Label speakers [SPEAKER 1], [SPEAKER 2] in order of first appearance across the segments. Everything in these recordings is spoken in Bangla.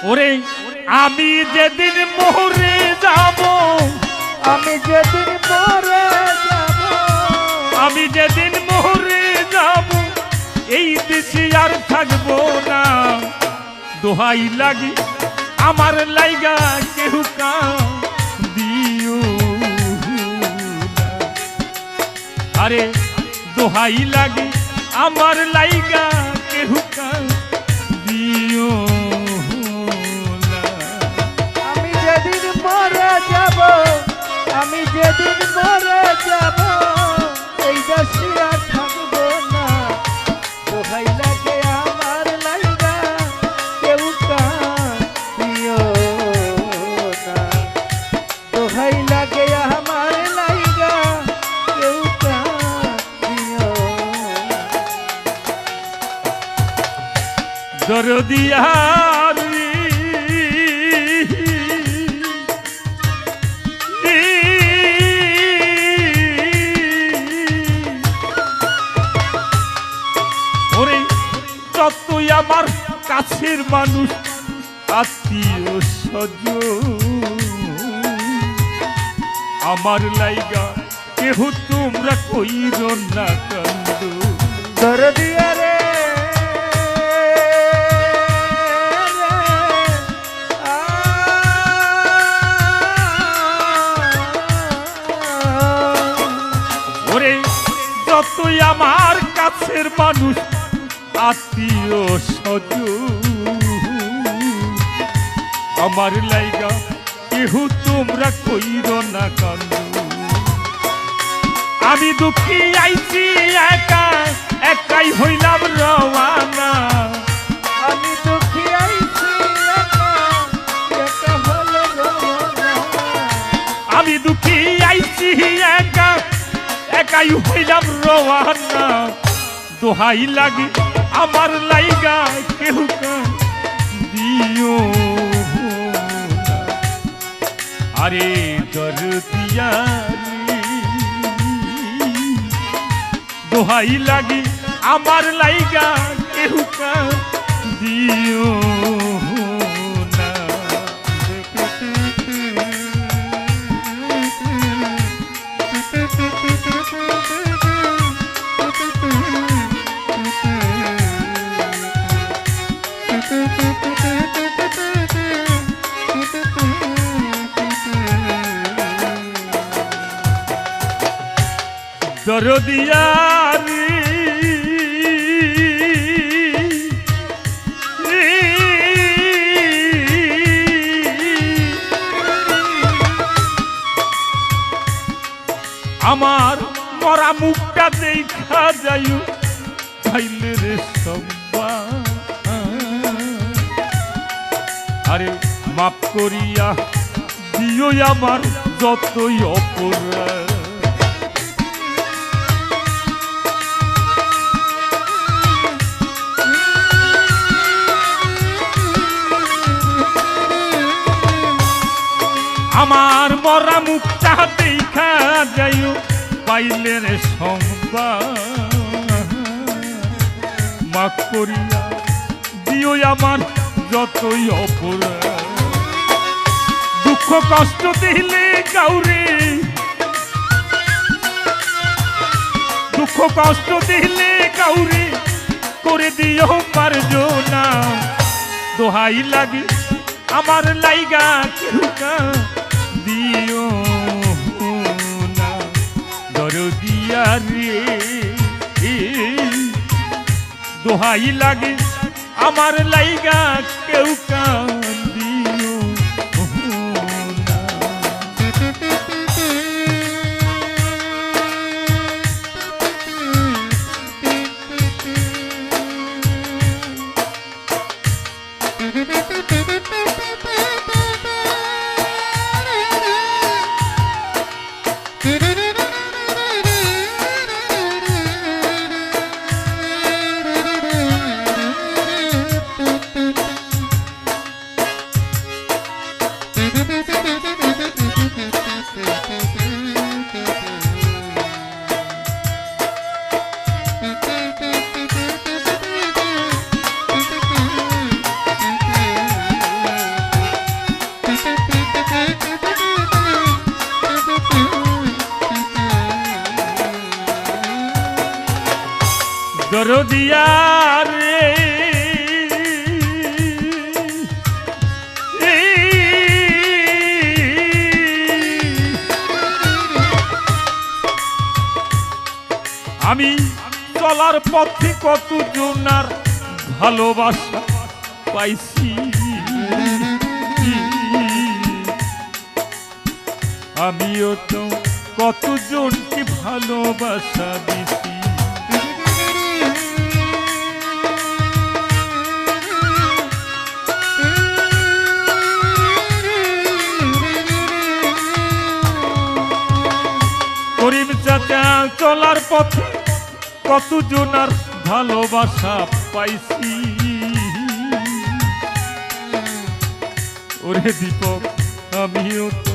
[SPEAKER 1] ওরে আমি যেদিন মরে যাব,
[SPEAKER 2] আমি যেদিন মরে যাব,
[SPEAKER 1] আমি যেদিন মরে যাব, এই দেশে আর থাকবো না। দোহাই লাগি আমার লাইগা কেহ দিও না। আরে দোহাই লাগি আমার লাইগা কেহ দিও না।
[SPEAKER 2] আমি যেদিন মরে যাব, আমি যেদিন মরে যাব, এই দেশে আর থাকবো না। দোহাই লাগে আমার লাইগা কেউ কাঁদিও না। দোহাই লাগে আমার লাইগা কেউ কাঁদিও না।
[SPEAKER 1] দরদিয়ারি ওরে যতই আমার কাছের মানুষ আত্মীয় স্বজন, আমার লাইগা কেহ তোমরা কইরো না কান্দ।
[SPEAKER 2] দরদিয়া রে
[SPEAKER 1] ওরে যতই আমার কাছের মানুষ আত্মীয় স্বজন, আমার লাইগা কেহ তোমরা কইরো না কান্দ। আমি দুঃখী আইছি একা, একাই হইলাম রওয়ানা।
[SPEAKER 2] আমি দুঃখী আইছি একা, একা হলে রওনা।
[SPEAKER 1] আমি দুঃখী আইছি একা, একাই হইলাম রওয়ানা। দোহাই লাগি আমার লাইগা কেহ দিও না। আরে দরদিয়ারি দোহাই লাগি আমার লাইগা কেহ দিও না। দরদিয়ারি আমার মরা মুখটা দেখা যাইও ভাইলে রে সব্বা। আরে মাপ করিয়া দিও আমার যতই অপরাধ। আমার মরা মুখটা দেখা যাইও পাইলে রে সংবাদ। মাফ করিয়া দিও আমার যতই অপরাধ। দুঃখ কষ্ট দিলে কাউরে, দুঃখ কষ্ট দিলে কাউরে করে দিও পারজো না। দোহাই লাগে আমার লাইগা কেউ দিও না। দরদিয়া রে দোহাই লাগে আমার লাইগা কেউ দিও না। দরদিয়া রে আমি চলার পথে কত জনার ভালোবাসা পাইছি আমিও তো কতজনকে ভালোবাসা দিছি করিম চাচা চলার পথে কতজনার ভালোবাসা পাইছি ওরে দীপক আমিও তো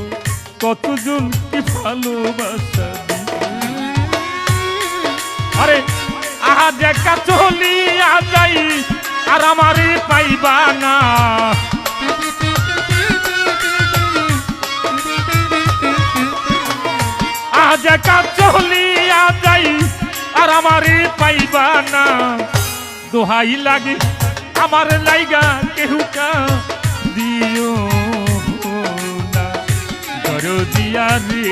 [SPEAKER 1] কতজনকে ভালোবাসা দিছি আরে আজ একা চলিয়া যাই আর আমারে পাইবা না আজ একা চলিয়া যাই আর আমারে পাইবা না দোহাই লাগে আমার লাইগা কেহুকা দিও না দরদিয়া রে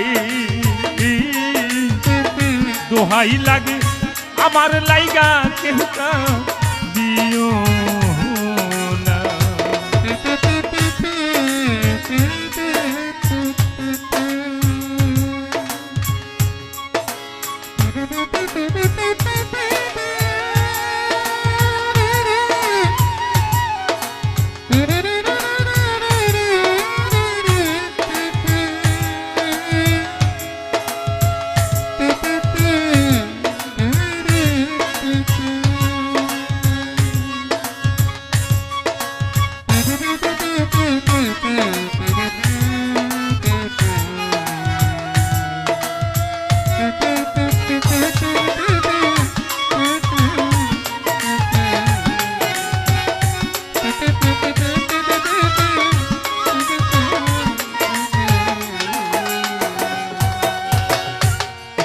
[SPEAKER 1] দোহাই লাগে আমার লাইগা কেহুকা দিও না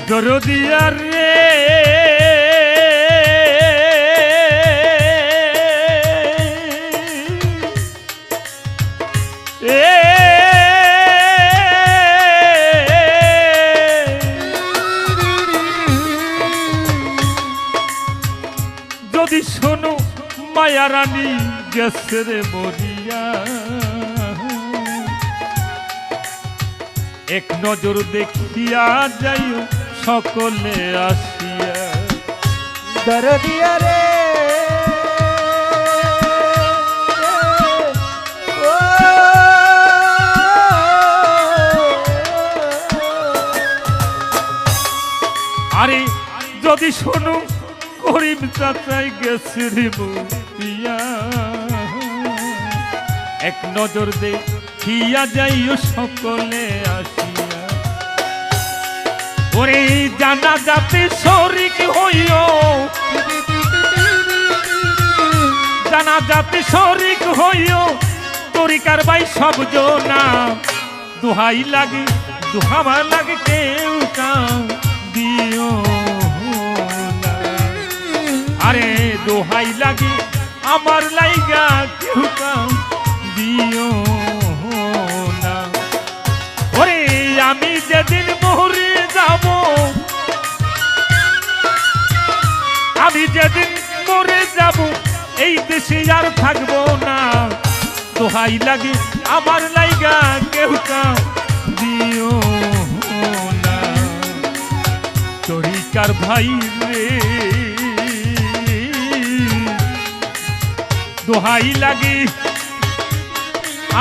[SPEAKER 1] দরদিয়া রে যদি শোনো মায়া রানী গেছে রে মরিয়া এক নজর দেখিয়া যাইও সকলে আসিয়া
[SPEAKER 2] দরদিয়া রে
[SPEAKER 1] আরে যদি শোনো করিম চাচাই গেছে রে মরিয়া এক নজর দেখিয়া যাইও সকলে আসিয়া ওরে জানা যাতে শরিক হইও জানা যাতে শরিক হইও তরিকার ভাই সব জনা দোহাই লাগে দোহাবার লাগে কেউ কাম দিও না আরে দোহাই লাগে আমার লাইগা কেউ কাম দিও না ওরে আমি যেদিন মরে যাব আমি যেদিন মরে যাব এই দেশে আর থাকবো না দোহাই লাগে আমার লাইগা কেউ কাম দিও না তরিকার ভাই রে দোহাই লাগে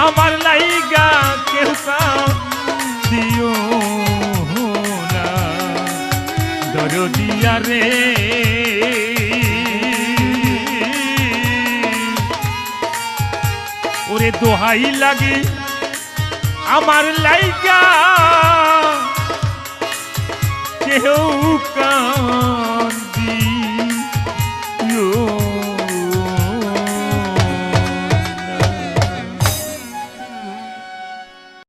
[SPEAKER 1] আমার লাইগা কেউ কাম দিও না দরদিয়া রে ওরে দোহাই লাগে আমার লাইগা কেউ কাম